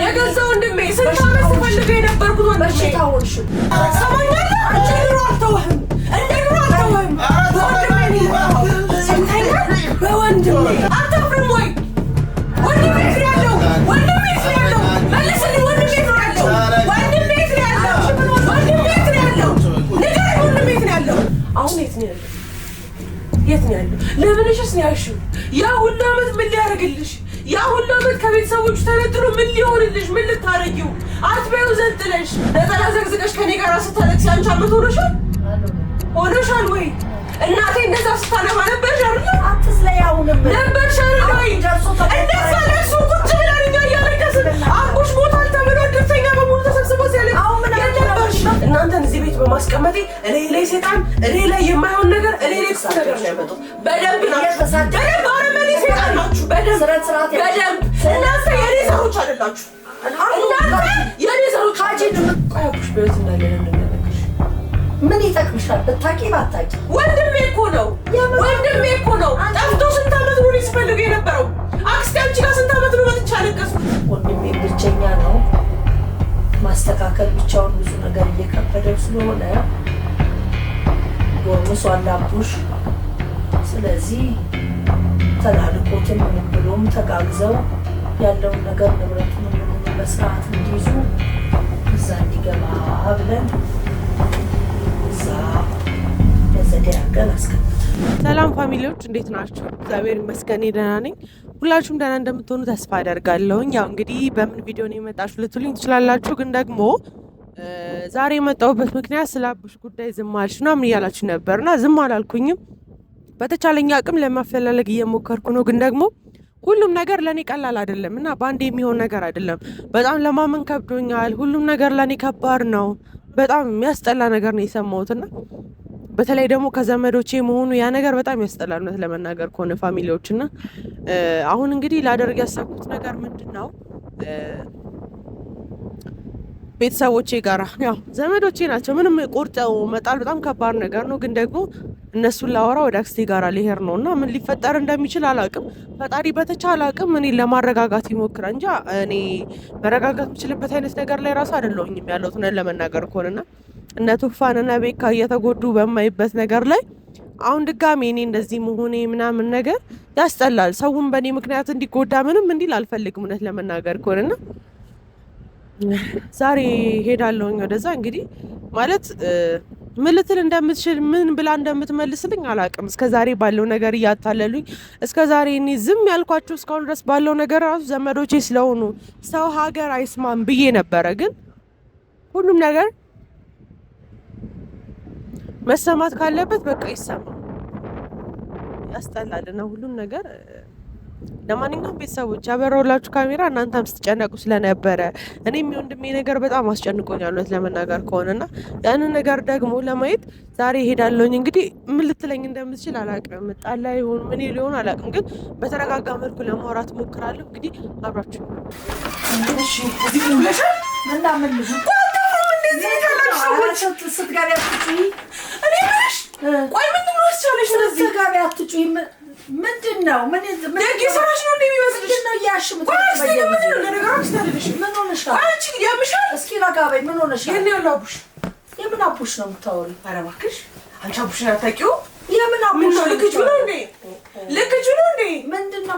የገዛው ወንድሜ ስንት ዓመት ስፈልገው የነበርኩት ወንድሜ ታውልሽ ሰማኛለህ አንቺ ድሮ አልተውህም እንደ ድሮ አልተውህም በወንድሜ አታፍርም ወይ ወንድሜ ያለው ወንድሜ ያለው መልስልኝ ወንድሜ ያለው ወንድሜ ያለው ንገረኝ ወንድሜ ያለው አሁን የት ነው ያለው የት ነው ያለው ለምንሽስ ነው ያልሽው ያ ሁሉ ዓመት ምን ሊያደርግልሽ ያ ሁሉ ዓመት ከቤተሰቦቹ ተነጥሎ ምን ሊሆንልሽ ምን ልታረጊው አትበይው ዘንጥለሽ ነጠላ ዘግዝቀሽ ከኔ ጋር ስታለቅሽ አንቺ ዓመት ሆነሻል ወይ እናቴ እንደዛ ስታነባ ነበርሽ አይደል አትስለያውንም ነበርሽ አይደል እንደዛ ለሱ ቁጭ ብለን እኛ እያለቀስን አቡሽ ሞታል ተብሎ ድርተኛ በሙሉ ተሰብስቦ ሲያለቅስ ነበርሽ እናንተን እዚህ ቤት በማስቀመጤ እኔ ላይ ሰይጣን እኔ ላይ የማይሆን ነገር እኔ ላይ ክፉ ነገር ነው ያመጣው በደንብ አረመኔ ሰይጣን ናችሁ በደንብ እናንተ የኔ ዘሮች አይደላችሁ እናንተ የኔ ዘሮች ቆይ አቡሽ በህይወት እንዳለ እንደነገርሽ ምን ይጠቅምሻል ብታቂ ባታቂ ወንድሜ እኮ ነው ጠፍቶ ስንት ዓመት ነው ሲፈልገው የነበረው አክስቴ አንቺ ጋር ስንት ዓመት ነው መጥቻ አለቀስኩ ወንድሜ ብቸኛ ነው ማስተካከል ብቻውን ብዙ ነገር እየከበደው ስለሆነ ጎርምሷል አቡሽ ስለዚህ ተላልቆትም ብሎም ተጋግዘው ያለውን ነገር ንብረቱን በስርዓት እንዲይዙ እዛ እንዲገባ ብለን ሰላም ፋሚሊዎች እንዴት ናችሁ? እግዚአብሔር ይመስገን ደህና ነኝ። ሁላችሁም ደህና እንደምትሆኑ ተስፋ አደርጋለሁኝ። ያው እንግዲህ በምን ቪዲዮ ነው የመጣችሁ ልትሉኝ ትችላላችሁ። ግን ደግሞ ዛሬ የመጣሁበት ምክንያት ስለ አቡሽ ጉዳይ ዝም አልሽ ምናምን እያላችሁ ነበርና ዝም አላልኩኝም። በተቻለኝ አቅም ለማፈላለግ እየሞከርኩ ነው። ግን ደግሞ ሁሉም ነገር ለኔ ቀላል አይደለም እና በአንድ የሚሆን ነገር አይደለም። በጣም ለማመን ከብዶኛል። ሁሉም ነገር ለኔ ከባድ ነው። በጣም የሚያስጠላ ነገር ነው የሰማሁትና በተለይ ደግሞ ከዘመዶቼ መሆኑ ያ ነገር በጣም ያስጠላል ነው ለመናገር ከሆነ ፋሚሊዎች እና አሁን እንግዲህ ላደርግ ያሰብኩት ነገር ምንድነው ቤተሰቦቼ ጋር ያው ዘመዶቼ ናቸው ምንም ቆርጠው መጣል በጣም ከባድ ነገር ነው ግን ደግሞ እነሱን ላወራ ወደ አክስቴ ጋር ልሄድ ነውና ምን ሊፈጠር እንደሚችል አላውቅም ፈጣሪ በተቻለ አቅም እኔ ለማረጋጋት ይሞክራል እንጂ እኔ መረጋጋት የምችልበት አይነት ነገር ላይ ራሱ አይደለሁኝም ያለሁት ነው ለመናገር ከሆነና እነ ቱፋንና ቤካ እየተጎዱ በማይበት ነገር ላይ አሁን ድጋሜ እኔ እንደዚህ መሆኔ ምናምን ነገር ያስጠላል ሰውን በእኔ ምክንያት እንዲጎዳ ምንም እንዲል አልፈልግም እውነት ለመናገር ከሆነና ዛሬ ሄዳለሁኝ ወደዛ እንግዲህ ማለት ምን ልትል እንደምትችል ምን ብላ እንደምትመልስልኝ አላውቅም እስከዛሬ ባለው ነገር እያታለሉኝ እስከዛሬ እኔ ዝም ያልኳቸው እስካሁን ድረስ ባለው ነገር ራሱ ዘመዶቼ ስለሆኑ ሰው ሀገር አይስማም ብዬ ነበረ ግን ሁሉም ነገር መሰማት ካለበት በቃ ይሰማ ያስጠላልና ሁሉም ነገር ለማንኛውም ቤተሰቦች ያበራሁላችሁ ካሜራ እናንተም ስትጨነቁ ስለነበረ እኔም የወንድሜ ነገር በጣም አስጨንቆኛል ለመናገር ከሆነና ያንን ነገር ደግሞ ለማየት ዛሬ ሄዳለሁኝ እንግዲህ ምን ልትለኝ እንደምትችል አላውቅም ጣላ ይሁን ምን ሊሆን አላውቅም ግን በተረጋጋ መልኩ ለማውራት ሞክራለሁ እንግዲህ አብራችሁ እሺ እዚህ ብለሻል ምን እንደዚህ ታላችሁ ስትጋቢ አትጩይ እኔ ነሽ ቆይ ምንድን ነው አስቻለሽ እንደዚህ ስትጋቢ አትጩይ ምንድነው ምን ደግ ሰራሽ ነው እንደሚመስልሽ ነው ያሽም ምን ሆነሻል አንቺ ያምሻል እስኪ ረጋበይ ምን ሆነሻል የኔ ያላቡሽ የምን አቡሽ ነው የምታወሪው ኧረ እባክሽ አንቺ አቡሽን አታውቂው የምን አቡሽ ነው ልክጁ ነው እንዴ ምንድነው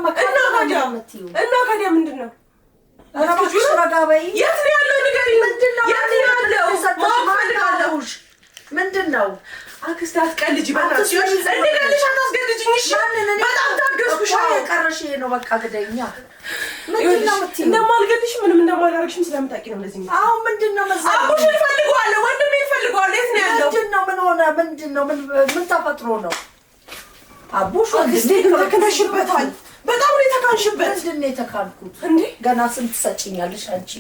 እና ካዲያ ምንድነው ኧረ እባክሽ ረጋበይ የት ነው ያለው ንገሪኝ ምንድነው የት ነው ያለው ምንድነው አክስት አትቀልጂ በእናትሽ እንደገለሽ አታስገድጂኝ እሺ በጣም ታገስኩሽ ቀረሽ ነው በቃ ግደኛ ምንድነው የምትይው እንደማልገልሽ ምንም እንደማላረግሽም ስለምታውቂ ነው እንደዚህ አሁን ምንድነው መሰለኝ አቡሽ ፈልጓል ወንድሜ ፈልጓል የት ነው ያለው ምንድነው ምን ሆነ ምንድነው ምን ተፈጥሮ ነው አቡሽ ወንድሜ ተከነሽበታል በጣም ነው የተካንሽበት ምንድነው የተካንኩት እንዴ ገና ስንት ሰጪኛለሽ አንቺ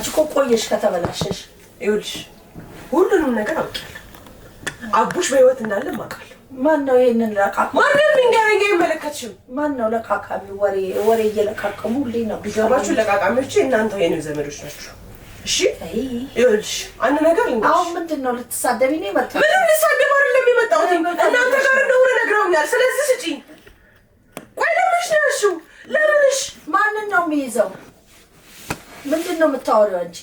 እኮ ቆየሽ ከተበላሸሽ ይኸውልሽ ሁሉንም ነገር አውቃለሁ አቡሽ በህይወት እንዳለ ማውቃለሁ ማን ነው ይሄንን ለቃቃሚ ማንም እንገናኛ አይመለከትሽም ማን ነው ለቃቃሚ ወሬ እየለቃቀሙ ልኝ ነው ቢገባችሁ ለቃቃሚዎች እናንተ የኔ ዘመዶች ናችሁ እሺ ይኸውልሽ አንድ ነገር ልንገርሽ አሁን ምንድነው ልትሳደቢ ነው የመጣው ምንም ልሳደብ አይደለም የመጣሁት እናንተ ጋር እንደሆነ ነግረውኛል ስለዚህ ስጪኝ ቆይ ለምንሽ ነው እሱ ለምንሽ ማንን ነው የሚይዘው ምንድነው የምታወሪው አንቺ?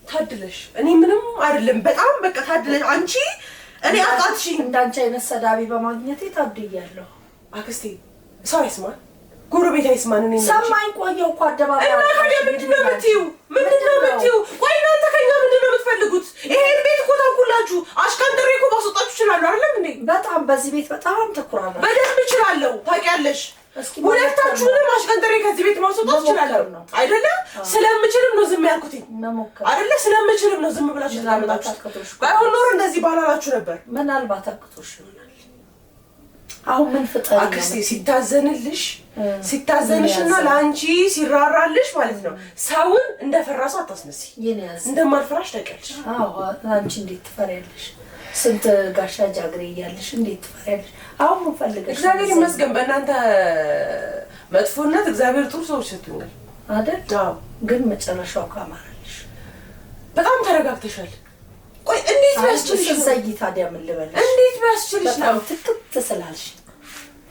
ታድለሽ። እኔ ምንም አይደለም። በጣም በቃ ታድለሽ አንቺ። እኔ አጣጥሽ እንዳንቺ አይነት ሰዳቢ በማግኘቴ ታድያለሁ። አክስቴ ሰው አይስማን፣ ጎረቤት አይስማን። እኔ ሰማኝ ቆየው እኮ አደባባይ እና ታዲያ ምንድነው የምትይው? ምንድነው የምትይው? ቆይ እናንተ ከኛ ምንድነው የምትፈልጉት? ይሄን ቤት እኮ ታውቁላችሁ። አሽቀንጥሬ እኮ ማስወጣችሁ እችላለሁ አይደለም እንዴ? በጣም በዚህ ቤት በጣም ተኩራራ። በደንብ እችላለሁ። ታውቂያለሽ። ሁለታችሁንም አሽቀንጥሬ ከዚህ ቤት ማስወጣት እችላለሁ አይደለ? ስለምችልም ነው ዝም ያልኩት አይደለ? ስለምችልም ነው ዝም ብላችሁ ተቀምጣችሁ። ባይሆን ኖሮ እንደዚህ ባላላችሁ ነበር። ምናልባት አቅቶሽ ይሆናል። አሁን ምን ፍጠር አክስቴ ሲታዘንሽና ለአንቺ ሲራራልሽ ማለት ነው። ሰውን እንደፈራሱ አታስመስይ። እንደማልፈራሽ ታውቂያለሽ። አዎ አንቺ እንዴት ትፈሪያለሽ? ስንት ጋሻ ጃግሬ እያለሽ እንዴት ትፈሪያለሽ? አሁን ምን ፈልገሽ? እግዚአብሔር ይመስገን በእናንተ መጥፎነት እግዚአብሔር ጥሩ ሰዎች ሰጥቶኛል አይደል? አዎ። ግን መጨረሻው ካማረልሽ በጣም ተረጋግተሻል። ቆይ እንዴት ያስችልሽ ነው? ዘይ ታዲያ ምን ልበልሽ? እንዴት ያስችልሽ ነው? ትክክት ስላልሽ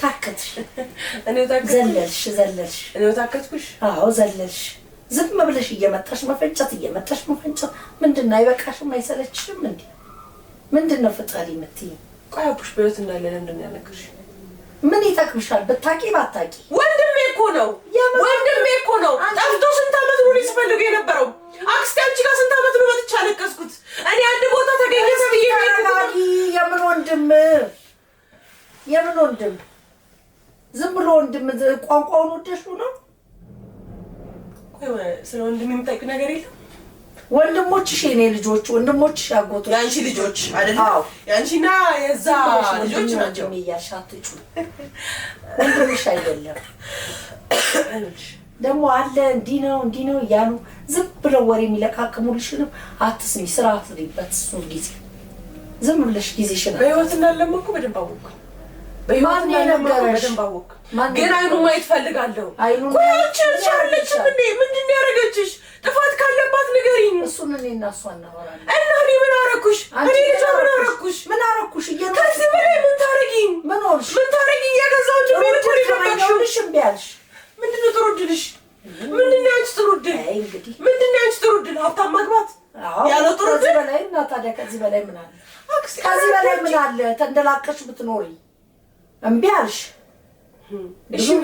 ታከትሽ። እኔው ዘለልሽ እኔው ታከትኩሽ። አዎ ዘለልሽ። ዝም ብለሽ እየመጣሽ መፈንጨት ምንድነው? አይበቃሽም? አይሰለችሽም እንዴ? ምንድነው ፍጠሪ የምትይኝ? ቆይ አቡሽ በህይወት እንዳለ ለምንድን ነው ያነገርሽ? ምን ይጠቅምሻል? ብታቂ ባታቂ ወንድሜ እኮ ነው። ጠፍቶ ስንት ዓመት ነው ሲፈልገው የነበረው? አክስቴ አንቺ ጋር ስንት ዓመት ነው መጥቻ አለቀስኩት። እኔ አንድ ቦታ ተገኘ ብዬ የምን ወንድም? ዝም ብሎ ወንድም ቋንቋውን ወደሽው ነው? ቆይ ስለ ወንድም የምታውቂው ነገር የለም? ወንድሞችሽ የኔ ልጆች፣ ወንድሞችሽ ያጎቶች፣ ያንቺ ልጆች አይደል? አዎ ያንቺና የዛ ልጆች ናቸው። የሚያሻትጩ ወንድምሽ አይደለም። ደግሞ አለ እንዲህ ነው እያሉ ዝም ብለው ወሬ የሚለቃቅሙልሽንም አትስሚ። ስራ አትሪበት። እሱ ጊዜ ዝም ብለሽ ጊዜሽን በህይወት እንዳለም እኮ በደንብ አወቅኩ። በህይወት እንዳለም በደንብ አወቅኩ። ግን አይኑን ማየት ፈልጋለሁ። ቆይ አንቺ አልቻለችም እንዴ? ምንድን ነው ያደረገችሽ? ጥፋት ካለባት ንገሪኝ። እሱን እኔና እሷ እናወራለን። እና እኔ ምን አደረኩሽ? እኔ ልጅ ምን አደረኩሽ? ከዚህ በላይ ምን ታረጊኝ? ምን ታረጊኝ? የገዛው ጅምር እኮ ይፈቀሽልሽ እምቢ አልሽ። ምንድነው ጥሩ ዕድልሽ? ምንድነው ያንቺ ጥሩ ዕድል? ምንድነው ያንቺ ጥሩ ዕድል? ሀብታም ማግባት ያለው ጥሩ ዕድል በላይ እና ታዲያ ከዚህ በላይ ምን አለ? ከዚህ በላይ ምን አለ? ተንደላቀሽ ብትኖሪ እምቢ አልሽ።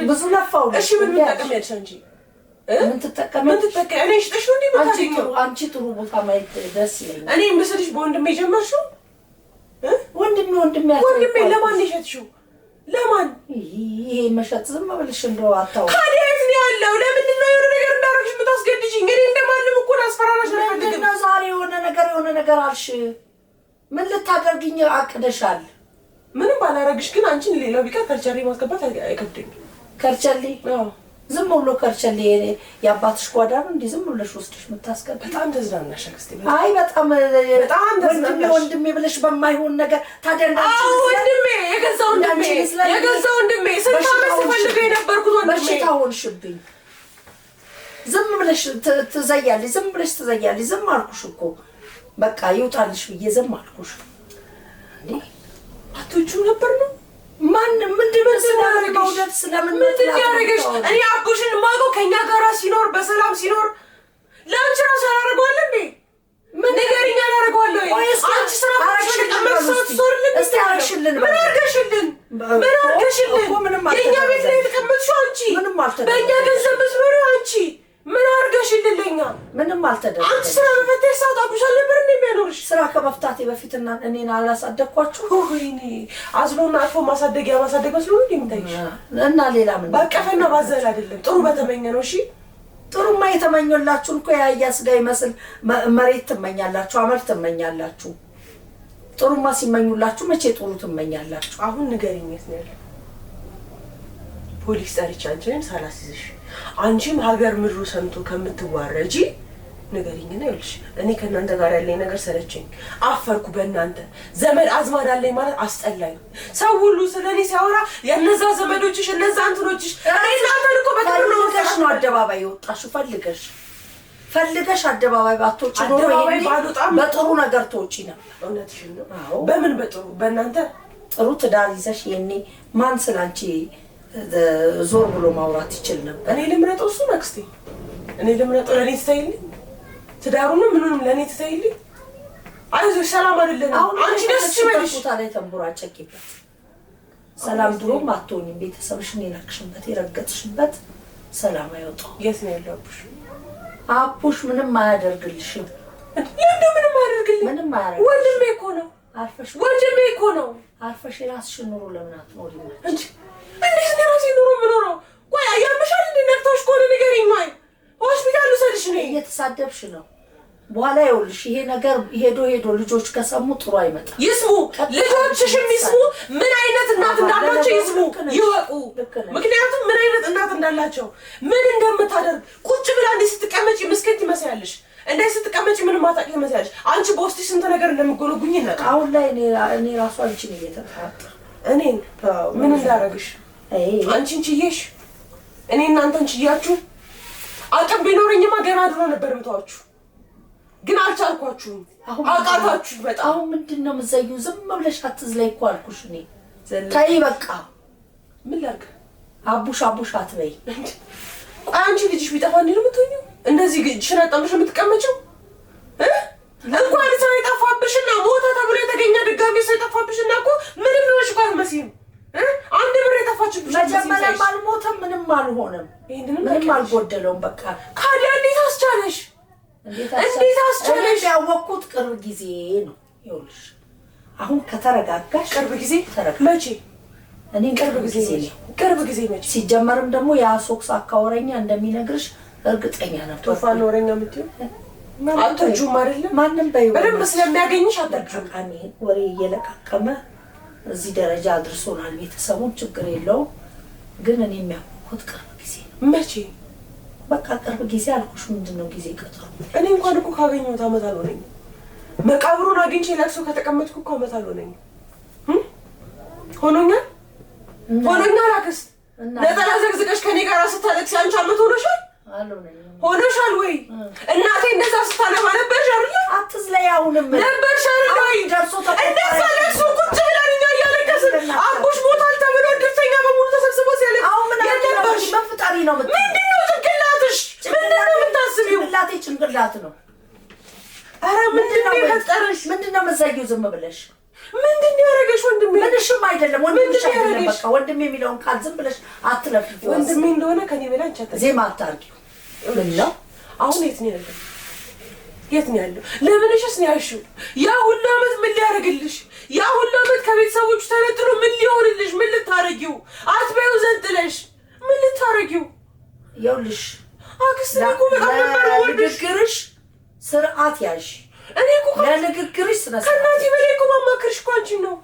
ብዙ ለፋው። እሺ ምን ተጠቀሚያለሽ አንቺ? ምን ትጠቀሚያለሽ? እኔ ሽጠሽ ነው እንዴ የምታገኘው? አንቺ ጥሩ ቦታ ማየት ደስ ይለኛል። እኔ ምስልሽ በወንድሜ ጀመርሽው? ወንድሜ ለማን ነው የሸጥሽው? ለማን? ይሄ መሸጥ ዝም ብለሽ እንደው አታው ታዲያ የት ነው ያለው? ለምንድን ነው የሆነ ነገር እንዳደረግሽ የምታስገድጂኝ? እኔ እንደማንም እኮ አስፈራራሽ ነው። ምንድን ነው ዛሬ የሆነ ነገር አልሽ? ምን ልታደርጊኝ አቅደሻል? ምንም ባላረግሽ ግን አንቺን ሌላው ቢቀር ከርቸሌ ማስገባት አይከብደኝም። ከርቸሌ? አዎ ዝም ብሎ ከርቸሌ የአባትሽ ጓዳ ነው እንዴ? ዝም ብለሽ ወስደሽ የምታስገባ? በጣም ተዝናናሽ አክስቴ። አይ በጣም ተዝናናሽ። ወንድሜ ብለሽ በማይሆን ነገር ታዲያ እንዳንቺ ወንድሜ የገዛ ወንድሜ ስንት ዓመት ስፈልገው የነበርኩት ወንድሜ በሽታ ሆንሽብኝ። ዝም ብለሽ ትዘያለሽ። ዝም አልኩሽ እኮ በቃ ይውጣልሽ ብዬ ዝም አልኩሽ እንዴ። አትወጪው ነበር ነው ማንም ምንድነው ስለምን ያደረገሽ? እኔ አቡሽን ማውቀው ከኛ ጋር ሲኖር በሰላም ሲኖር ለአንቺ ራሱ ያደርገዋል እንዴ? ምን ነገርኛ ያደርገዋል ወይ? አንቺ ስራ እስቲ አረሽልን። ምን አርገሽልን? የኛ ቤት ላይ የተቀመጥሽው አንቺ፣ በእኛ ገንዘብ የምትኖሪው አንቺ። ምን አርገሽልን? ለኛ ምንም አልተደረገም። አንቺ ስራ በፈተሽ ሰዓት አቡሽ አልነበር እንደሚያኖርሽ? ስራ ከመፍታቴ በፊትና እኔን አላሳደግኳችሁ? ወይኔ አዝሎና አልፎ ማሳደግ መስሎ ነው እንደምታይሽ። እና ሌላ ምን ባቀፈና ባዘል አይደለም ጥሩ በተመኘ ነው። እሺ ጥሩማ የተመኙላችሁ እኮ ያያ ስጋ ይመስል መሬት ትመኛላችሁ፣ አመር ትመኛላችሁ። ጥሩማ ሲመኙላችሁ መቼ ጥሩ ትመኛላችሁ? አሁን ንገሪኝ የት ነው ያለው? ፖሊስ ጠርቼ አንቺን ሳላስይዝሽ አንቺም ሀገር ምድሩ ሰምቶ ከምትዋረጂ ንገሪኝና ይልሽ። እኔ ከእናንተ ጋር ያለኝ ነገር ሰለቸኝ፣ አፈርኩ በእናንተ። ዘመድ አዝማድ አለኝ ማለት አስጠላኝ። ሰው ሁሉ ስለኔ ሲያወራ የነዛ ዘመዶችሽ እነዛ እንትኖችሽ እናንተን እኮ በጥሩ ነው አደባባይ የወጣሽው። ፈልገሽ አደባባይ ባትወጪ ኖሮ በጥሩ ነገር ትወጪ ነበር። እውነትሽን ነው። በምን በጥሩ? በእናንተ ጥሩ ትዳር ይዘሽ የኔ ማን ስላንቺ ዞር ብሎ ማውራት ይችል ነበር? እኔ ልምረጠው እሱን አክስቴ፣ እኔ ልምረጠው ለኔ ስታይልኝ ትዳሩንም ምኑንም ለኔ ትተይልኝ። አይዞሽ ሰላም አይደለም። አንቺ ደስ ይበልሽ። ቦታ ላይ ተንቦራጨቂበት። ሰላም ድሮም አትሆኝም። ቤተሰብሽን የናቅሽበት የረገጥሽበት ሰላም አይወጣው። የት ነው ያለው አቡሽ? አቡሽ ምንም አያደርግልሽም። ለምን ምንም አያደርግልኝ? ምንም አያደርግ። ወንድሜ እኮ ነው። አርፈሽ ወንድሜ እኮ ነው። አርፈሽ የራስሽን ኑሮ ለምን አትኖሪም? እንዴ እንዴት ነው የራሴ ኑሮ የምኖረው? ቆይ ያምሻል እንዴ? ነክቶሽ ከሆነ ንገሪኝ። ማይ ሆስፒታል ውሰድሽ ነኝ። እየተሳደብሽ ነው። በኋላ ይኸውልሽ ይሄ ነገር ሄዶ ልጆች ከሰሙ ጥሩ አይመጣም። ይስሙ፣ ልጆችሽም ይስሙ። ምን አይነት እናት እንዳላቸው ይስሙ፣ ይወቁ። ምክንያቱም ምን አይነት እናት እንዳላቸው ምን እንደምታደርግ ቁጭ ብላ እንዴ ስትቀመጪ ምስኪን ትመስያለሽ። እንዴ ስትቀመጪ ምንም ማታቂ ትመስያለሽ። አንቺ በውስጥሽ ስንት ነገር እንደምጎለጉኝ ይነቃ። አሁን ላይ እኔ ራሱ አንቺን እየተጠራጠርኩ እኔን ምን እንዳረግሽ አንቺን ችዬሽ እኔ እናንተን ችያችሁ አቅም ቢኖረኝማ ገና ድሮ ነበር የምተዋችሁ። ግን አልቻልኳችሁም። አቃታችሁ በጣም። አሁን ምንድነው የምትዘጊው? ዝም ብለሽ አትዝለይ እኮ አልኩሽ እኔ። ተይ በቃ። ምን ላድርግ? አቡሽ አትበይ። ቆይ አንቺ ልጅሽ ቢጠፋ እንዴ ነው የምትሆኚው? እንደዚህ ሽናጣምሽ የምትቀመጪው? እንኳን ሰው የጠፋብሽና ሞተ ተብሎ የተገኘ ድጋሚ ሰው የጠፋብሽና እኮ ምንም ነው እኮ አትመስይም። አንድ ብር የጠፋችብሽ መጀመሪያም አልሞተም፣ ምንም አልሆነም፣ ምንም አልጎደለውም። በቃ ካዲያ እንዴት አስቻለሽ? እንዴት አስቻለሽ? ያወቅኩት ቅርብ ጊዜ ነው። ይኸውልሽ አሁን ከተረጋጋሽ ቅርብ ጊዜ መቼ? እኔ ቅርብ ጊዜ መቼ? ሲጀመርም ደግሞ የአሶክስ አካወረኛ እንደሚነግርሽ እርግጠኛ ነበር። ቶፋን ወረኛ የምትይው አትጁም አይደለም? ማንም በይው በደንብ ስለሚያገኝሽ አትጁም። ወሬ እየለቃቀመ እዚህ ደረጃ አድርሶናል። ቤተሰቡን ችግር የለውም፣ ግን እኔ የሚያውቁት ቅርብ ጊዜ ነው። መቼ? በቃ ቅርብ ጊዜ አልኩሽ። ምንድነው ጊዜ ቀጠሮ? እኔ እንኳን እኮ ካገኘሁት ዓመት አልሆነኝም። መቃብሩን አግኝቼ ለቅሶ ከተቀመጥኩ እኮ ዓመት አልሆነኝም። ሆኖኛል። አክስት ነጠላ ዘግዝቀሽ ከኔ ጋር ስታለቅሲ አንቺ ዓመት ሆኖሻል? ሆኖሻል ወይ? እናቴ እንደዛ ስታለማ ነበርሽ አይደል? አትዝለይ። አሁንም ነበርሽ አይደል ወይ? ደርሶ እንደዛ ለቅሶ ቁጭ ብለን እኛ እያለቀስን አቡሽ ሞታል ተብሎ ድርተኛ በሙሉ ተሰብስቦ ሲያለቅስ የነበርሽ በፍጣሪ ነው። ምንድነው ጭንቅላትሽ? ምንድነው የምታስቢው? ጭንቅላቴ ጭንቅላት ነው። ኧረ ምንድነው የፈጠረሽ? ምንድነው መዛጊው? ዝም ብለሽ ምንድነው ያደረገሽ? ወንድሜ ምንሽም አይደለም። ወንድምሽ አይደለም። በቃ ወንድሜ የሚለውን ቃል ዝም ብለሽ አትለፍልፊ። ወንድሜ እንደሆነ ከኔ በላይ አንቺ ዜማ አታርጊው። ምን ነው አሁን የት ነው ያለው? ለምንሽስ ነው ያልሽው? ያ ሁሉ ዓመት ምን ሊያደርግልሽ? ያ ሁሉ ዓመት ከቤተሰቦቹ ተነጥሎ ምን ሊሆንልሽ? ምን ልታረጊው? አትበይው ዘንጥለሽ ምን ልታረጊው? ይኸውልሽ አክስት እኮ በጣም ነበር ወንድሽ። ለንግግርሽ ስርዓት ያዥ። እኔ እኮ ለንግግርሽ ስነ ስርዓት ከእናቴ በላይ እኮ ማማክርሽ እኮ አንቺን ነው።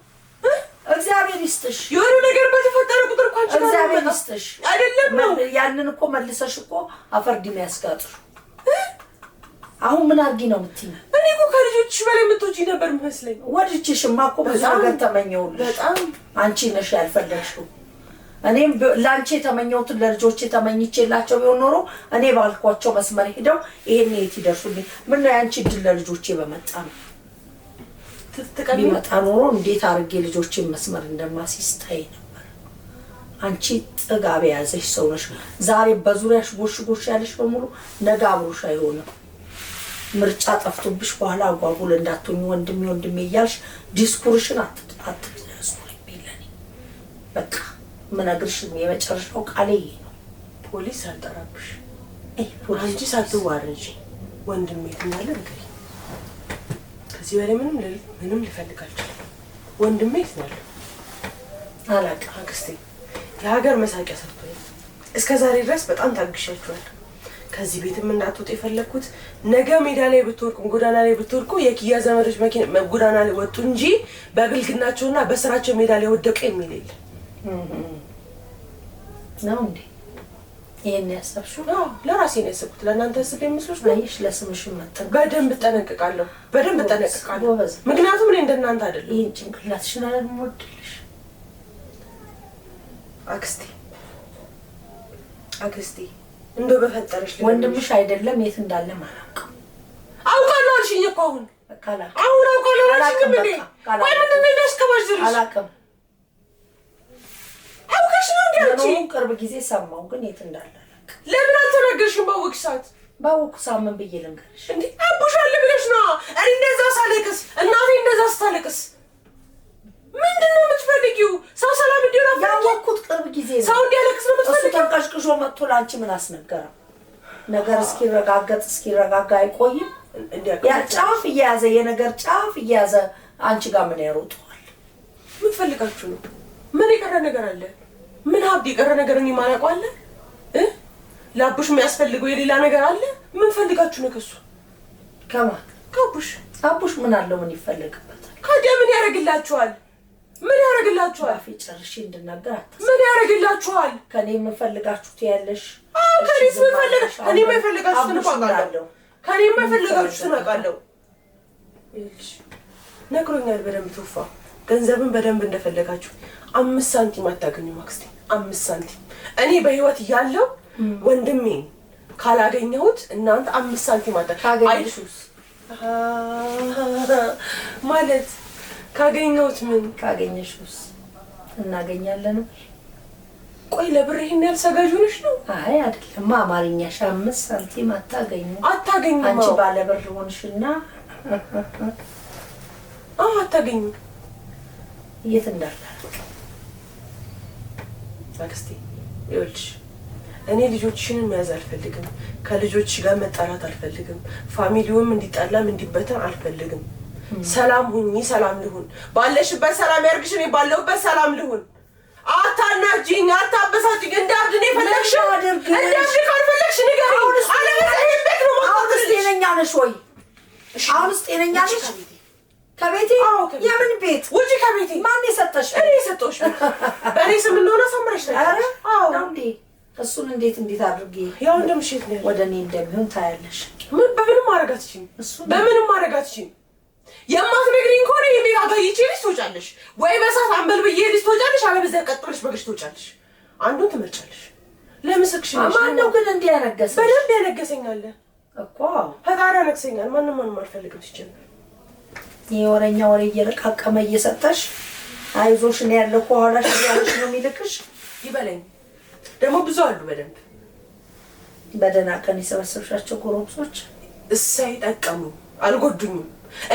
እግዚአብሔር ይስጥሽ። የሆነ ነገር በተፈጠረ ቁጥር እኮ አንቺን እግዚአብሔር ይስጥሽ አይደለም ነው። ያንን እኮ መልሰሽ እኮ አፈርዲም ያስጋጥሩ። አሁን ምን አድርጊ ነው የምትይኝ? እኔ እኮ ከልጆችሽ በላይ የምትወጪ ነበር መስለኝ። ወድጄሽማ እኮ ብዙ ነገር ተመኘሁልሽ። በጣም አንቺ ነሽ ያልፈለግሽው። እኔም ላንቺ የተመኘሁትን ለልጆቼ ተመኝቼላቸው ቢሆን ኖሮ እኔ ባልኳቸው መስመር ሄደው ይሄን የት ይደርሱልኝ። ምን ነው ያንቺ እድል ለልጆቼ በመጣ ነው። ቢመጣ ኖሮ እንዴት አድርጌ ልጆቼን መስመር እንደማስይስታይ ነበር። አንቺ ጥጋብ የያዘሽ ሰው ነሽ። ዛሬ በዙሪያሽ ጎሽ ያለሽ በሙሉ ነገ አብሮሽ አይሆንም። ምርጫ ጠፍቶብሽ በኋላ አጓጉል እንዳትሆኝ ወንድሜ እያልሽ ዲስኩርሽን አትያዙኝ ቢለኝ በቃ ምነግርሽ የመጨረሻው ቃሌ ነው። ፖሊስ አልጠራብሽ። አንቺ ሳትዋረጂ ወንድሜ ትኛለ እንግዲህ ከዚህ በላይ ምንም ልፈልግ አልችልም። ወንድሜ ትኛለ አላውቅም። አክስቴ የሀገር መሳቂያ ሰጥቶኝ እስከ ዛሬ ድረስ በጣም ታግሻችኋል። ከዚህ ቤትም እንዳትወጡ የፈለኩት ነገ ሜዳ ላይ ብትወርቁም ጎዳና ላይ ብትወርቁ የኪያ ዘመዶች መኪና ጎዳና ላይ ወጡ እንጂ በብልግናቸውና በስራቸው ሜዳ ላይ ወደቀ የሚል የለም ነው እንዴ? ይሄን ያሰብሽው? ለራሴ ነው ያሰብኩት። ለእናንተ ያስብ የምስሉሽ ነው? አይሽ ለስምሽ መጣ። በደንብ ጠነቅቃለሁ። ምክንያቱም እኔ እንደናንተ አይደለም። ይሄን ጭንቅላትሽን አለምወድልሽ አክስቴ እንደው በፈጠረሽ ወንድምሽ አይደለም የት እንዳለ ማለት አውቃለሁ አልሽኝ እኮ አሁን አውቃለሁ አልሽኝ ምን ምንድን ነው የሚያስከባዝልሽ? አላውቅም። አውቀሽ ነው እንዴ አንቺ? ቅርብ ጊዜ ሰማሁ ግን የት እንዳለ አላውቅም። ለምን አልተናገርሽም? ባወቅሽ ሰዓት ምን ብዬ ልንገርሽ እንዴ? እኔ እንደዛ ሳለቅስ እናቴ እንደዛ ስታለቅስ ምንድነው የምትፈልጊው? ሰው ሰላም እንዲሆን ያወቅኩት ቅርብ ጊዜ ነው። ሰው እንዲያለቅስ ነው የምትፈልጊው? እሱ ተንቀሽቅሾ መጥቶ ላንቺ ምን አስነገረው? ነገር እስኪረጋጋ አይቆይም። ያ ጫፍ እየያዘ የነገር ጫፍ እየያዘ አንቺ ጋር ምን ያሮጠዋል? ምን ፈልጋችሁ ነው? ምን የቀረ ነገር አለ? ምን ሀብድ የቀረ ነገር እኔ ማላውቀው አለ? ለአቡሽ የሚያስፈልገው የሌላ ነገር አለ? ምን ፈልጋችሁ ነው ከሱ? ከማን? ከአቡሽ። አቡሽ ምን አለው? ምን ይፈልግበታል? ካዲያ ምን ያደርግላችኋል? ምን ያደርግላችኋል? አፊ ጨርሼ እንድናገር አታስብ። ምን ያደርግላችኋል? ከኔ የምፈልጋችሁት ያለሽ? ከኔ የምፈልጋችሁት እኔ የምፈልጋችሁት አውቃለሁ። ከኔ የምፈልጋችሁት አውቃለሁ። እሺ ነግሮኛል በደንብ ተውፋ። ገንዘብን በደንብ እንደፈለጋችሁ 5 ሳንቲም አታገኙም አክስቴ። 5 ሳንቲም እኔ በህይወት እያለሁ ወንድሜን ካላገኘሁት እናንተ 5 ሳንቲም ካገኘሽውስ ማለት ካገኘሁት ምን ካገኘሽውስ እናገኛለን። ቆይ ለብር ይሄን ያልሰጋጅ ሆነሽ ነው? አይ አይደለም፣ አማርኛሽ 5 ሳንቲም አታገኙም። አንቺ ባለ ብር ሆንሽና አታገኙም። የት እንዳለ አክስቴ ይኸውልሽ፣ እኔ ልጆችሽን መያዝ አልፈልግም። ከልጆችሽ ጋር መጣላት አልፈልግም። ፋሚሊውም እንዲጣላም እንዲበተን አልፈልግም። ሰላም ሁኚ፣ ሰላም ልሁን። ባለሽበት ሰላም ያርግሽ፣ እኔ ባለሁበት ሰላም ልሁን። አታናጂኝ፣ አታበሳጭኝ። እንዳብድ ነው የፈለግሽው? እንዳብድ ካልፈለግሽ ንገሪኝ። አለበለዚያ ቤት ነው አሁንስ ጤነኛ ነሽ ወይ? አሁንስ ጤነኛ ነሽ? ከቤቴ? የምን ቤት? ውጪ ከቤቴ። ማን የሰጠሽ? እኔ የሰጠሁሽ። በእኔ ስም እንደሆነ ሰምረሽ ነገር። አዎ እንዴ! እሱን እንዴት አድርጌ ያው እንደምሽት ነው ወደ እኔ እንደሚሆን ታያለሽ። በምንም ማድረግ አትችይም። በምንም ማድረግ አትችይም። የማትነግሪኝ ከሆነ የሜጋ ጋር ይችልሽ ትወጫለሽ ወይ በሳት አንበልብዬ ልጅ ትወጫለሽ፣ አለበለዚያ ቀጥ ብለሽ በግሽ ትወጫለሽ። አንዱን ትመርጫለሽ። ለምስክሽ ማን ነው ግን እንዲህ ያነገሰሽ? በደንብ ያነገሰኛል እኮ ፈጣሪ ያነግሰኛል። ማንም አልፈልግም ሲጀምር የወረኛ ወሬ እየለቃቀመ እየሰጠሽ አይዞሽ ነው ያለው ከኋላሽ ያለሽ ነው የሚልክሽ። ይበለኝ ደግሞ ብዙ አሉ በደንብ በደህና ቀን የሰበሰብሻቸው ጎረምሶች እሳይ ጠቀሙ አልጎዱኝም።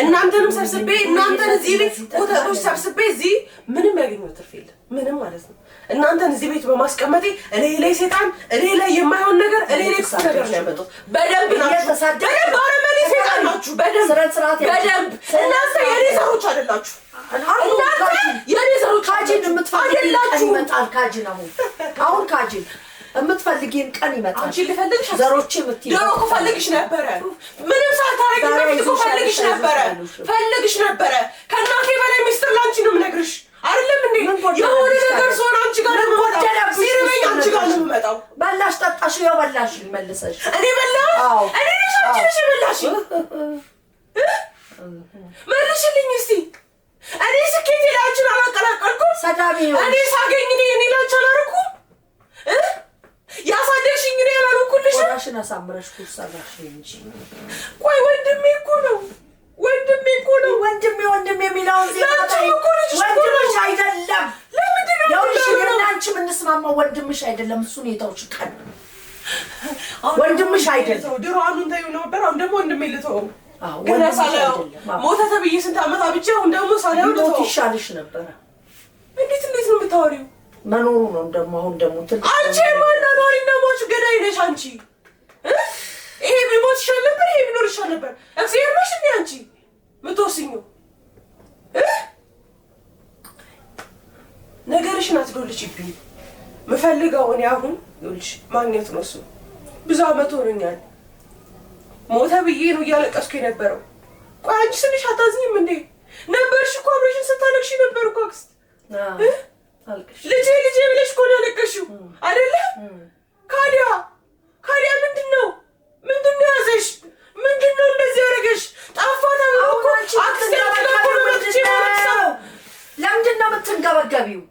እናንተንም ሰብስቤ እናንተን እዚህ ቤት ወጣቶች ሰብስቤ እዚህ ምንም ያገኘው ትርፍ የለም ምንም ማለት ነው። እናንተን እዚህ ቤት በማስቀመጤ እኔ ላይ ሰይጣን እኔ ላይ የማይሆን ነገር እኔ ላይ ክፉ ነገር ነው ያመጣው። በደንብ ናችሁ፣ በደንብ አረመኔ ሰይጣን ናችሁ። በደንብ በደንብ እናንተ የኔ ዘሮች አይደላችሁ። እናንተ የኔ ዘሮች ካጂን የምትፈልጊው ይመጣል። ካጂን አሁን ካጂን የምትፈልጊን ቀን ይመጣል። አንቺ ልፈልግሽ ዘሮች የምትይው ደሮ እኮ ፈልግሽ ነበረ። ምንም ሳታረጊ በፊት እኮ ፈልግሽ ነበረ። ከእናቴ በላይ ሚስጥር ላንቺ ነው የምነግርሽ። አይደለም እንዴ? የሆነ ነገር ዞን አንቺ ጋር ነው የምመጣው። ሲርበኝ አንቺ ጋር ነው የምመጣው። በላሽ ጠጣሽ፣ ያው በላሽ መልሰሽ። እኔ በላሽ? እኔ ነሽ አንቺ ነሽ የበላሽ? መልሽልኝ እስቲ። እኔ ስኬቴ ላይ አንቺን አላቀላቀልኩም። ሰዳቢ እኔ ሳገኝ እኔ ላንቺ አላደረኩም። ያሳደግሽኝ እኔ ያላልኩልሽ። ወራሽን አሳምረሽ ኩርስ ሰራሽ እንጂ። ቆይ ወንድሜ እኮ ነው ወንድሜ የሚለውን ዜናታይ ወንድምሽ አይደለም። ለምንድን ነው ያውልሽ ለአንቺ የምንስማማው ወንድምሽ አይደለም። እሱን የተውሽ ቀን ወንድምሽ አይደለም። ድሮ አሁን ታዩ ነበር። አሁን ደግሞ ወንድሜ ልተው። ገና ሳላው ሞተ ተብዬ ስንት ዓመት አብቼ አሁን ደግሞ ሳላው ልተው ይሻልሽ ነበረ። እንዴት ነው የምታወሪው? መኖሩ ነው ደግሞ አሁን ደግሞ ትልቅ አንቺ ማን ኖሪና ሞች ገዳይ ነሽ አንቺ። ይሄ ቢሞት ይሻል ነበር፣ ይሄ ቢኖር ይሻል ነበር። እግዚአብሔር ነሽ እንዴ አንቺ ምትወስኙ? ነገርሽን አትዶልችብኝ። ምፈልገው እኔ አሁን ይኸውልሽ ማግኘት ነው። እሱ ብዙ አመት ሆኖኛል። ሞተ ብዬ ነው እያለቀስኩ የነበረው። ቆይ አንቺ ስልሽ አታዝኝም እንዴ? ነበርሽ እኮ አብረሽን ስታለቅሽ ነበር እኮ አክስት። ልጄ ብለሽ እኮ ነው ያለቀሽው አይደለ? ካዲያ ምንድን ነው ያዘሽ? ምንድን ነው እንደዚህ ያደረገሽ? ጠፋታ እኮ አክስት ለምንድን ነው የምትንገበገቢው?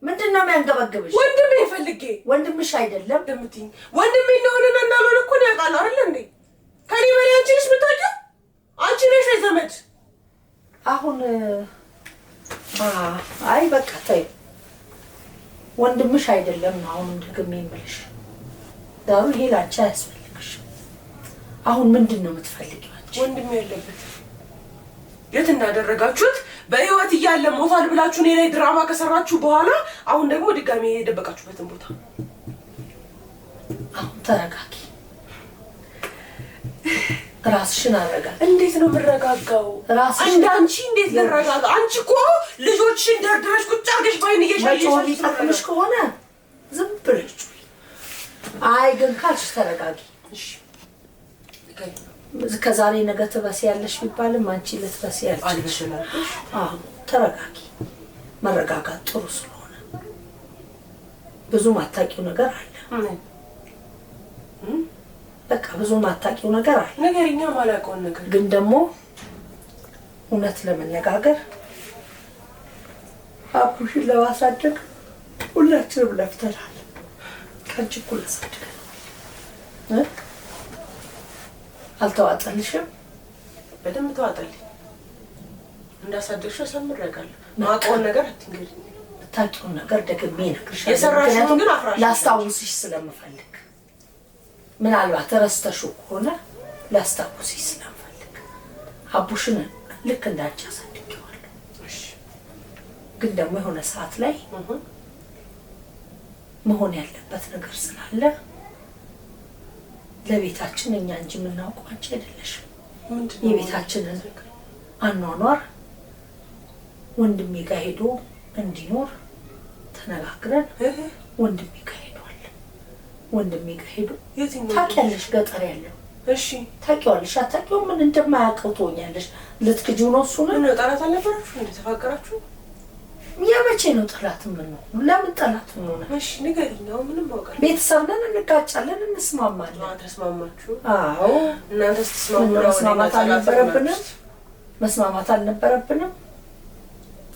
ምንድን ነው የሚያንገበግብሽ? ወንድሜ ፈልጌ ወንድምሽ አይደለም እንደምትይኝ ወንድሜ እንደሆነና እንዳልሆነ እኮ ነው ያውቃል አይደል እንዴ? ከኔ በላይ አንቺ ነሽ የምታውቂው። አንቺ ነሽ ዘመድ። አሁን አይ በቃ ተይው፣ ወንድምሽ አይደለም ነው አሁን ደግሜ የምልሽ። ዳሩ ይሄ ላንቺ አያስፈልግሽም። አሁን ምንድን ነው የምትፈልጊው አንቺ? ወንድሜ ያለበት የት እንዳደረጋችሁት በህይወት እያለ ሞታል ብላችሁ እኔ ላይ ድራማ ከሰራችሁ በኋላ አሁን ደግሞ ድጋሜ የደበቃችሁበትን ቦታ አሁን ተረጋጊ። ራስሽን አረጋጊ። እንዴት ነው የምረጋጋው? አንቺ እንዴት ልረጋጋ? አንቺ እኮ ልጆችሽን ደርድረሽ ቁጭ አድርገሽ ባይን እየሻለሽ ከሆነ ዝም ብለሽ አይ ግን ካልሽ ተረጋጊ። እሺ ከዛሬ ነገ ትበስያለሽ ቢባልም አንቺ ልትበስያለሽ አልበሽላለሽ። ተረጋጊ። መረጋጋት ጥሩ ስለሆነ ብዙ ማታቂው ነገር አለ። በቃ ብዙ ማታቂው ነገር አለ። ነገርኛ ማላውቀውን ነገር ግን ደግሞ እውነት ለመነጋገር አቡሽን ለማሳደግ ሁላችንም ለፍተናል። ከአንቺ እኩል አሳድገን አልተዋጠልሽም? በደንብ ተዋጠልኝ። እንዳሳደግሽው ሰምረጋለሁ። ማውቀውን ነገር አትንገሪኝ። ታውቂውን ነገር ደግሜ እነግርሻለሁ። የሰራሽውን ግን አፍራሽ ላስታውስሽ ስለምፈልግ ምናልባት ረስተሽው ከሆነ ላስታውስሽ ስለምፈልግ አቡሽን ልክ እንዳንቺ አሳድጌዋለሁ። ግን ደግሞ የሆነ ሰዓት ላይ መሆን ያለበት ነገር ስላለ ለቤታችን እኛ እንጂ የምናውቀው አንቺ አይደለሽም። የቤታችንን አኗኗር ወንድሜ ጋር ሄዶ እንዲኖር ተነጋግረን ወንድሜ ጋር ሄዷል። ወንድሜ ጋር ሄዶ ታውቂያለሽ፣ ገጠር ያለው እሺ፣ ታውቂዋለሽ። አታውቂውም? ምን እንደማያውቀው ትሆኛለሽ። ልትክጂው ነው እሱ ነው። ምን ጠላት አልነበራችሁ እንዴ? ተፋቀራችሁ? የመቼ ነው ጠላት? ምን ነው? ለምን ጠላት ነው? እሺ ንገሪኝ። አሁን ምንም አውቃለሁ። ቤተሰብ ነን፣ እንጋጫለን፣ እንስማማለን። ተስማማችሁ? አዎ። እናንተስ ተስማሙ? መስማማት አልነበረብንም? መስማማት አልነበረብንም?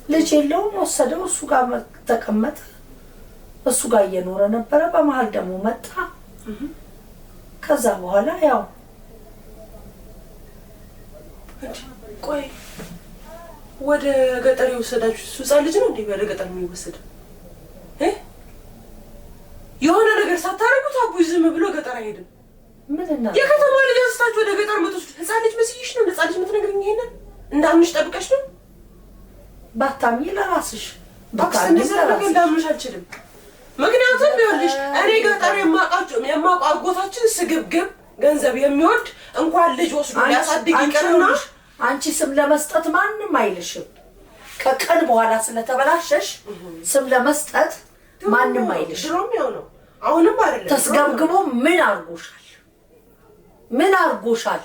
ልጅ የለውም፣ ወሰደው፣ እሱ ጋር ተቀመጠ፣ እሱ ጋር እየኖረ ነበረ። በመሀል ደግሞ መጣ። ከዛ በኋላ ያው ቆይ ወደ ገጠር የወሰዳችሁ እሱ ህፃን ልጅ ነው እንዴ? ወደ ገጠር የሚወሰድ የሆነ ነገር ሳታረጉት አቡ ዝም ብሎ ገጠር አይሄድም። ምንና የከተማ ልጅ አንስታችሁ ወደ ገጠር የምትወስዱ ህፃን ልጅ መስይሽ ነው? ህፃን ልጅ የምትነግሪኝ ይሄንን እንዳምንሽ ጠብቀሽ ነው? ባታምኚ ለራስሽ ባክስ እንደዚህ ነገር እንዳምንሽ አልችልም። ምክንያቱም ይኸውልሽ እኔ ገጠር የማውቀው አጎታችን ስግብግብ ገንዘብ የሚወድ እንኳን ልጅ ወስዶ ሊያሳድግ ይቀርና አንቺ ስም ለመስጠት ማንም አይልሽም። ከቀን በኋላ ስለተበላሸሽ ስም ለመስጠት ማንም አይልሽም። ድሮም ያው ነው፣ አሁንም አይደለም። ተስገብግቦ ምን አርጎሻል? ምን አርጎሻል?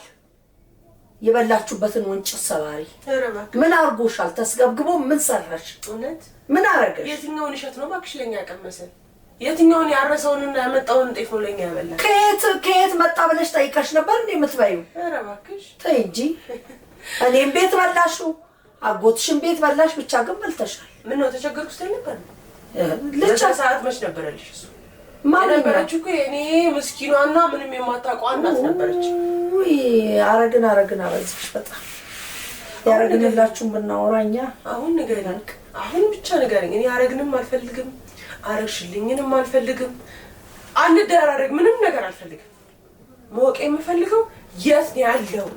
የበላችሁበትን ወንጭት ሰባሪ ምን አርጎሻል? ተስገብግቦ ምን ሰራሽ? እውነት ምን አረገሽ? የትኛውን እሸት ነው እባክሽ ለኛ ያቀመሰ? የትኛውን ያረሰውንና ያመጣውን ጤፍ ነው ለኛ ያበላ? ከየት መጣ ብለሽ ጠይቀሽ ነበር እንዴ የምትበይው? ኧረ እባክሽ ተይ እንጂ። እኔም ቤት በላሽው፣ አጎትሽን ቤት በላሽ። ብቻ ግን በልተሻል። ምን ነው ተቸገርኩ ስትይ ነበር? ልቻ ሰዓት መች ነበረልሽ? እሱ ማን ነበረች እኮ የኔ ምስኪኗና ምንም የማታውቀው እናት ነበረች። ውይ አረግን አበዛሽ በጣም። ያረግንላችሁን ብናወራኛ። አሁን ንገሪኝ፣ አሁን ብቻ ንገሪኝ። እኔ አረግንም አልፈልግም፣ አረግሽልኝንም አልፈልግም፣ አንደራረግ ምንም ነገር አልፈልግም። ማወቅ የምፈልገው የት ነው ያለው?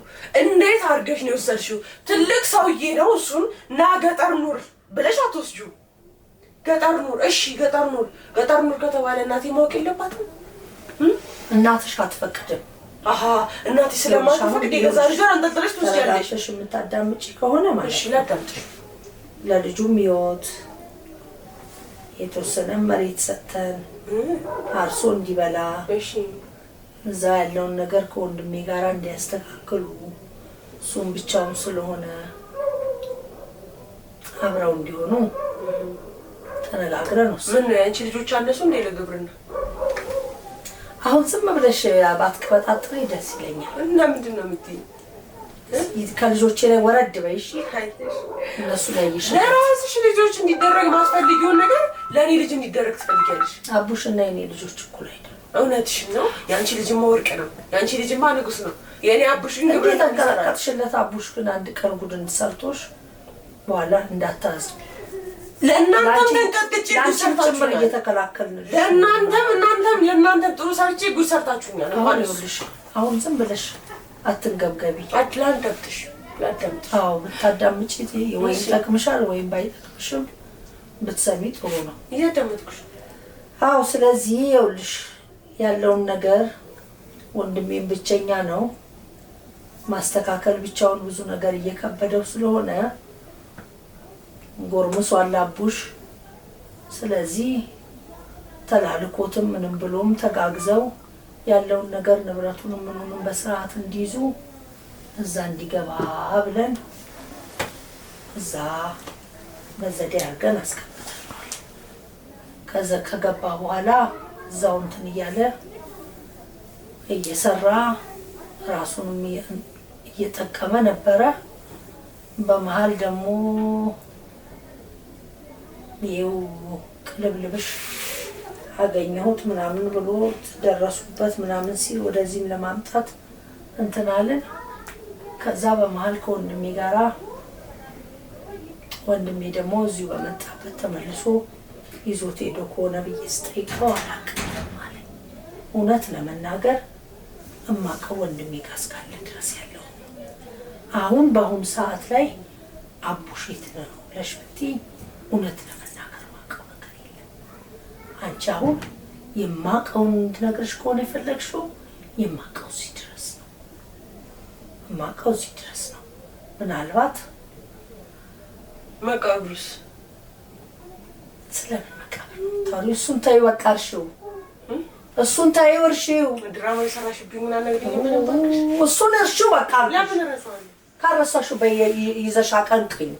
እንዴት አድርገሽ ነው የወሰድሽው? ትልቅ ሰውዬ ነው እሱን ና ገጠር ኑር ብለሽ አትወስጂው። ገጠር ኑር እሺ፣ ገጠር ኑር ከተባለ እናቴ ማወቅ የለባትም? እናትሽ አትፈቅድም። እናቴ ስለማትፈቅድ የገዛ ልጇን አንጠልጥለሽ ትወስጃለሽ። እሺ የምታዳምጪ ከሆነ ማለት እሺ ላዳምጥሽ። ለልጁም ህይወት የተወሰነ መሬት ሰጥተን አርሶ እንዲበላ እሺ እዛ ያለውን ነገር ከወንድሜ ጋር እንዲያስተካክሉ እሱም ብቻውን ስለሆነ አብረው እንዲሆኑ ተነጋግረን ነው። ምን ነው ያንቺ ልጆች አነሱ እንደ ለግብርና? አሁን ዝም ብለሽ ባትቀበጣጥሪ ደስ ይለኛል። እና ምንድን ነው የምትይኝ? ከልጆቼ ላይ ወረድ በይ እሺ። እነሱ ላይ ለራስሽ ልጆች እንዲደረግ ማስፈልጊውን ነገር ለእኔ ልጅ እንዲደረግ ትፈልጊያለሽ? አቡሽና የኔ ልጆች እኩል አይደለም። እውነትሽን ነው። ያንቺ ልጅማ ወርቅ ነው። ያንቺ ልጅማ ንጉስ ነው። የኔ አቡሽ ግን ግብር ተንቀረቀጥሽለት። አቡሽ ግን አንድ ቀን ጉድ እንሰርቶሽ በኋላ እንዳታዝ። ለእናንተም ተንቀጥቅጭ ጉድ ሰርታችሁኛል። እየተከላከልን ለእናንተም ጥሩ ሰርቼ ጉድ ሰርታችሁኛል። አሁን ዝም ብለሽ አትንገብገቢ። አትላንዳብትሽ ላዳምጥ። አዎ ብታዳምጪ ወይ ይጠቅምሻል ወይም ባይጠቅምሽም ብትሰሚ ጥሩ ነው። እያዳመጥኩሽ። አዎ ስለዚህ ይኸውልሽ ያለውን ነገር ወንድሜም ብቸኛ ነው ማስተካከል ብቻውን ብዙ ነገር እየከበደው ስለሆነ ጎርምሷል አቡሽ። ስለዚህ ተላልኮትም ምንም ብሎም ተጋግዘው ያለውን ነገር ንብረቱንም ምኑንም በስርዓት እንዲይዙ እዛ እንዲገባ ብለን እዛ በዘዴ አድርገን አስቀምጠናል። ከዛ ከገባ በኋላ እዛው እንትን እያለ እየሰራ ራሱንም እየጠቀመ ነበረ። በመሀል ደግሞ ይኸው ቅልብልብሽ አገኘሁት ምናምን ብሎ ደረሱበት ምናምን ሲል ወደዚህም ለማምጣት እንትን አለን። ከዛ በመሀል ከወንድሜ ጋራ ወንድሜ ደግሞ እዚሁ በመጣበት ተመልሶ ይዞት ሄዶ ከሆነ ብዬ ስጠይቀው አላውቅም አለኝ። እውነት ለመናገር እማውቀው ወንድሜ ጋር እስካለ ድረስ ያለው አሁን በአሁኑ ሰዓት ላይ አቡሽ የት ነው ብለሽ ብትይኝ እውነት ለመናገር የማውቀው ነገር የለም። አንቺ አሁን የማውቀውን እንድነግርሽ ከሆነ የፈለግሽው የማውቀው እዚህ ድረስ ነው። የማውቀው እዚህ ድረስ ነው። ምናልባት መቃብርስ ስለምን መቃብር ታሪ እሱን ተይው በቃ እርሺው፣ እሱን ተይው እርሺው። ድራማ የሰራሽብኝ ምናምን ነገር እሱን እርሺው በቃ። ለምን ረሳዋለሁ? ካረሳሽው ይዘሽ አቀንቅኝ።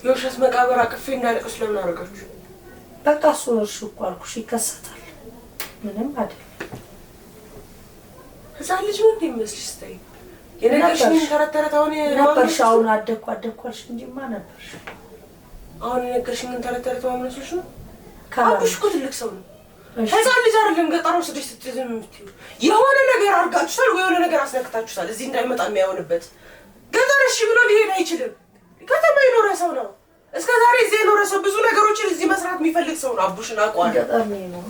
የውሸት መቃብር አቅፌ እንዳለቅስ ለምን አደረጋችሁ? በቃ እሱን እርሺው እኮ አልኩሽ። ይከሰታል ምንም አይደለም። ህፃን ልጅ ነው እንደሚመስልሽ ስታይ የነገርሽኝ ተረት አሁን ነበርሽ። አሁን አደኳልሽ እንጂማ ነበርሽ። አሁን የነገርሽኝ ተረት ማምነስልሽ ነው። አቡሽ እኮ ትልቅ ሰው ነው። ህፃን ልጅ አይደለም። ገጠር ወስደሽ ስትይዘም የምትይው የሆነ ነገር አድርጋችኋል ወይ የሆነ ነገር አስነክታችኋል እዚህ እንዳይመጣ የሚያውንበት። ገጠር እሺ ብሎ ሊሄድ አይችልም። ከተማ የኖረ ሰው ነው። እስከ ዛሬ እዚህ የኖረ ሰው ብዙ ነገሮችን እዚህ መስራት የሚፈልግ ሰው ነው። አቡሽን አውቀዋለሁ።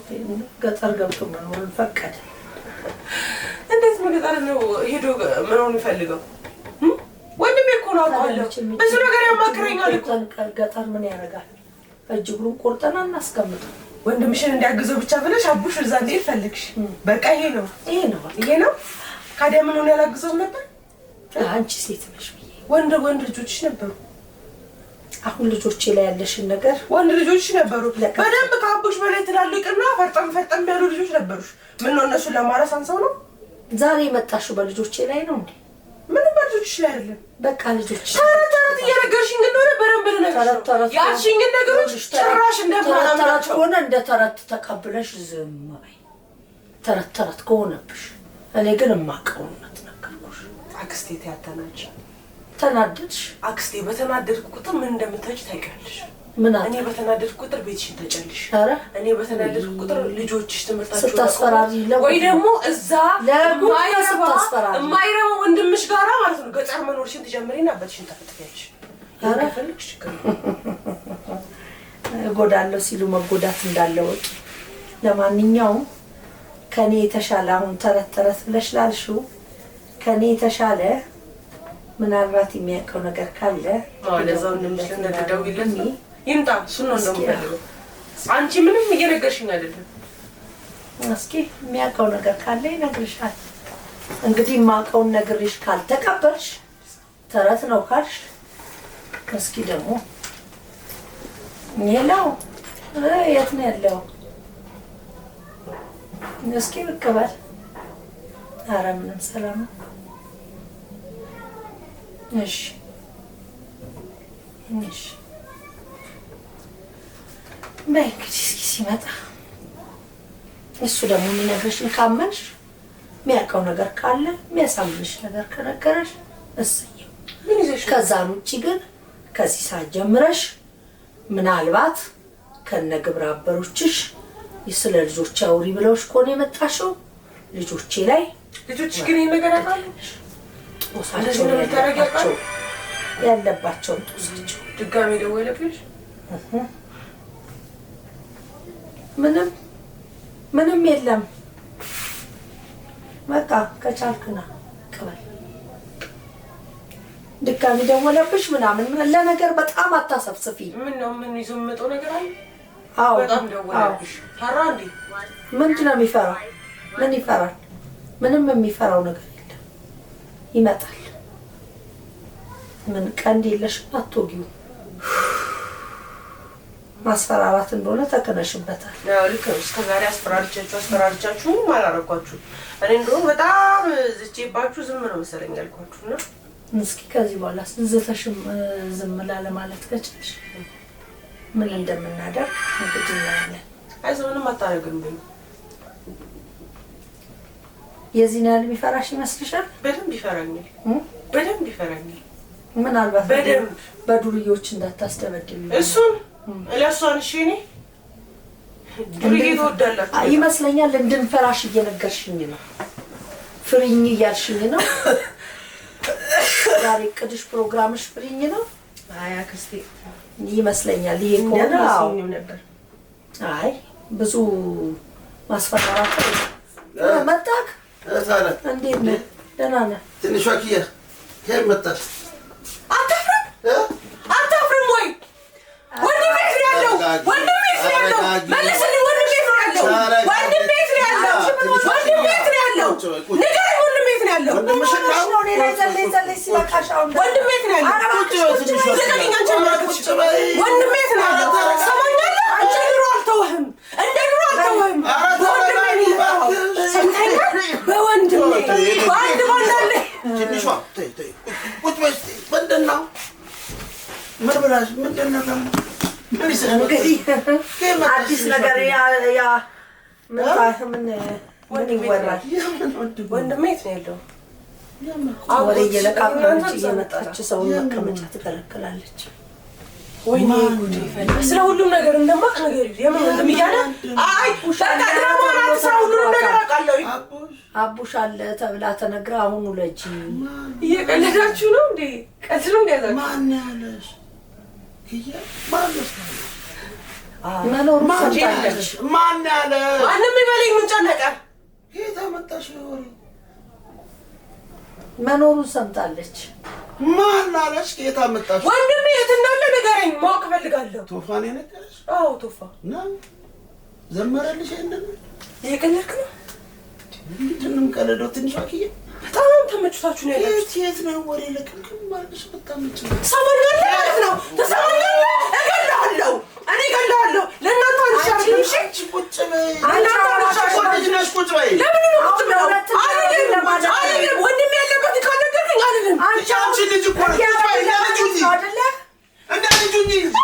ገጠር ገብቶ መኖርን ፈቀደ። እንዴት ነው ገጠር ነው ሄዶ መኖር የሚፈልገው? ወንድሜ እኮ ነው አውቀዋለሁ። ብዙ ነገር ያማክረኛል እኮ። ገጠር ምን ያደርጋል? እጅ እግሩን ቆርጠና እናስቀምጠው። ወንድምሽን እንዲያግዘው ብቻ ብለሽ አቡሽ እዛ እንዴት ፈልግሽ? በቃ ይሄ ነው። ካዲያ ምን ሆነ ያላግዘው ነበር? አንቺ ሴት ነሽ ብዬ ወንድ ልጆችሽ ነበሩ። አሁን ልጆቼ ላይ ያለሽን ነገር ወንድ ልጆችሽ ነበሩ። በደንብ ከአቡሽ በላይ ትላልቅና ፈርጠም ያሉ ልጆች ነበሩሽ። ምን ነው እነሱን ለማረስ አንሰው ነው ዛሬ የመጣሽው? በልጆቼ ላይ ነው እንዴ? ምንም በልጆችሽ ላይ አይደለም። በቃ ልጆች ተረት እየነገርሽኝ እንደሆነ በደንብ ልነግርሽ። ያልሽኝን ነገሮች ጭራሽ እንደማናምናቸው ከሆነ እንደ ተረት ተቀብለሽ ዝም በይ። ተረት ከሆነብሽ እኔ ግን የማውቀውን እውነት ነገርኩሽ። አክስቴ ታያታናች ተናደድሽ? አክስቴ በተናደድኩ ቁጥር ምን እንደምታጭ ታውቂያለሽ? እኔ በተናደድኩ ቁጥር ቤትሽን ተጨልሽ። እኔ በተናደድኩ ቁጥር ልጆችሽ ትምህርታቸው ስታስፈራሪ ወይ ደግሞ እዛ የማይረባ ወንድምሽ ጋራ ማለት ነው ገጠር መኖርሽን ትጀምሪና አባትሽን ታፈጥፊያለሽ። አረፈልሽ ጎዳለው ሲሉ መጎዳት እንዳለው ወቂ። ለማንኛውም ከኔ የተሻለ አሁን ተረት ብለሽ ላልሽው ከኔ የተሻለ ምናልባት የሚያውቀው ነገር ካለ ማለዛው እንደምትነግደው ይለኝ ይምጣ። እሱን ነው እንደምፈልገው። አንቺ ምንም እየነገርሽኝ አይደለም። እስኪ የሚያውቀው ነገር ካለ ይነግርሻል። እንግዲህ የማውቀውን ነግሬሽ ካልተቀበልሽ ተረት ነው ካልሽ እስኪ ደግሞ ሌላው የት ነው ያለው? እስኪ ብቅ በል። ኧረ ምንም ሰላም ነው። እሺ በይ እንግዲህ እስኪ ሲመጣ እሱ ደግሞ የሚነግርሽን ካመንሽ የሚያውቀው ነገር ካለ የሚያሳምንሽ ነገር ከነገረሽ እሰየው። ከዛም ውጭ ግን ከዚህ ሰዓት ጀምረሽ ምናልባት ከነ ግብረ አበሮችሽ ስለ ልጆች አውሪ ብለውሽ ከሆነ የመጣሽው ልጆቼ ላይ ልጆች ግን ነገር አቃለሽ ያለባቸው ጦሳቸው ድጋሜ ደወለብሽ? ምንም የለም። በቃ ከቻልክና ቀበል ድጋሚ ደወለብሽ ምናምን ለነገር በጣም አታሰፍስፊ። ምን ነው ምን ይዞ መጥቶ ነገር አለ? አዎ በጣም ደወለብሽ። ፈራ እንዴ? ምንድን ነው የሚፈራው? ምን ይፈራል? ምንም የሚፈራው ነገር የለም። ይመጣል። ምን ቀንድ የለሽ አትወጊው። ማስፈራራት እንደሆነ ተከነሽበታል። ያው ልክ ነው። እስከዛሬ አስፈራርቻችሁ አላረኳችሁ። እኔ እንደውም በጣም ዝቼባችሁ ዝም ነው መሰለኝ ያልኳችሁና እስኪ ከዚህ በኋላ ዝተሽም ዝም ላለ ማለት ከቻልሽ ምን እንደምናደርግ እንግዲህ እናያለን። አይዞህ ምንም አታረግም። የዚህን ያህል የሚፈራሽ ይመስልሻል? በደንብ ይፈራኛል። በደንብ ይፈራኛል። ምናልባት በደንብ በዱርዮች እንዳታስደበድም እሱን ለሷን እሺ እኔ ዱርዬ ትወዳላችሁ ይመስለኛል። እንድንፈራሽ እየነገርሽኝ ነው። ፍሪኝ እያልሽኝ ነው። ዛሬ ቅድሽ ፕሮግራምሽ ፍሪኝ ነው። አይ አክስቴ ይመስለኛል። ይሄ ኮና ነበር። አይ ብዙ ማስፈራራት መጣክ ታላ እንዴት ነህ? ደህና ነህ? ትንሿ ኪያ ከመጣሽ አታፍርም ወይ? ወንድሜ ነው ያለው። ወንድሜ ነው ያለው። መልስልኝ። ወንድሜ ነው ያለው። ወንድሜ ነው ያለው። ወንድሜ ነው ያለው። ንገረኝ። ወንድሜ ነው ያለው። ወንድሜ ነው ሲባካሻው ወንድሜ ነው ያለው። ወንድሜ ነው ያለው። ሰማኛለህ? አንቺ ድሮ አልተውህም። እንደ ድሮ አልተውህም። ወንድሜ ነው ያለው። ሰምተኛል? በወንድሜ በአንድ ባንዳለ ትንሿ ተይ ተይ ቁጭ በይ እስኪ። ምንድን ነው ምን ብላሽ? ምንድን ነው ደግሞ ምን ይሰራል? እንግዲህ አዲስ ነገር ያ ምን ይወራል? ወንድሜ ነው ያለው። ወሬ እየለቃቀመች እየመጣች ሰውን መቀመጫ ትከለክላለች። ወይኔ ጉድ ይፈል። ስለ ሁሉም ነገር እንደማቅ ነገር የምን ወንድም እያለ አይ በቃ ድራማ ናት። ስለ ሁሉም ነገር አውቃለሁ። አቡሽ አለ ተብላ ተነግራ አሁን ውለጂ። እየቀለዳችሁ ነው እንዴ? ቀልድ ነው ያዛችሁ? ማን ያለሽ ኪያ? ማን ያለሽ? መኖር ሰምታለች። ማን ያለ ማንም ይበለኝ። ምን ጨነቀ? ጌታ መጣሽ ወሬ መኖሩን ሰምታለች። ማን አለሽ? ጌታ መጣሽ። ወንድሜ የት እንዳለ ንገረኝ፣ ማወቅ እፈልጋለሁ። ቶፋን የነገረሽ? አዎ ቶፋ ና ዘመረልሽ። አይደለም እየቀለድክ ነው? ምንድን ነው የምቀልደው? ትንሿ ኪያ በጣም ተመችታችሁ ነው ያላችሁ። የት ነው ወሬ ለቅምቅም ማለሽ? በጣም ሰማኛለህ ማለት ነው። ተሰማኛለህ? እገለዋለሁ። እኔ እገለዋለሁ። ለእናንተ አልሻለሁ። እሺ ቁጭ በይ። እናንተ አልሻለሁ። ቁጭ በይ። ለምን ነው ቁጭ ብለው? አይደለም ወንድሜ ያለበት ካልነገርከኝ አይደለም። አንቺ ልጅ እኮ ነሽ። ቁጭ በይ። ለምን ልጅ እንዴ ልጅ